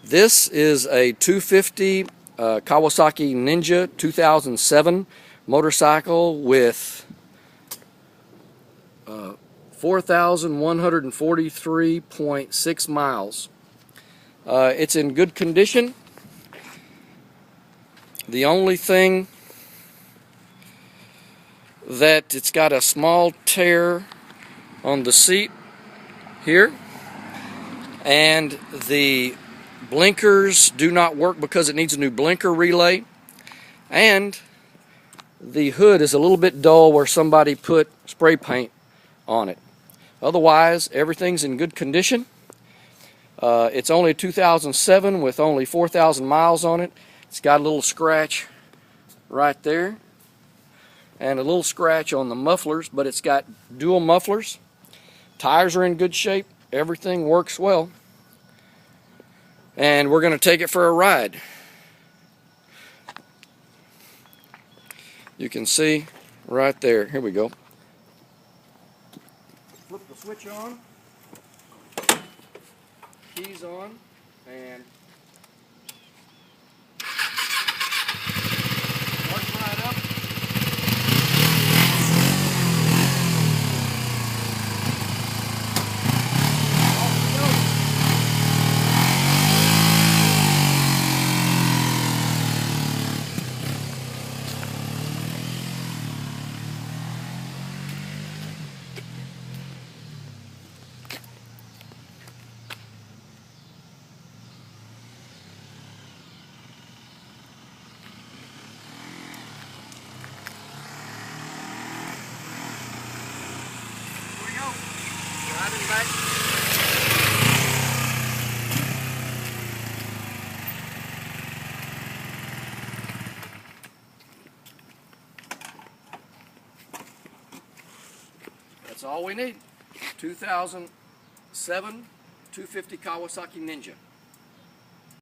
This is a 250 Kawasaki Ninja 2007 motorcycle with 4,143.6 miles. It's in good condition. The only thing that it's got a small tear on the seat here, and the blinkers do not work because it needs a new blinker relay, and the hood is a little bit dull where somebody put spray paint on it. Otherwise, everything's in good condition. It's only 2007 with only 4,000 miles on it. It's got a little scratch right there and a little scratch on the mufflers, but it's got dual mufflers. Tires are in good shape. Everything works well. And we're going to take it for a ride. You can see right there. Here we go. Flip the switch on. Keys on. And starts right up. Driving back. That's all we need. 2007 250 Kawasaki Ninja.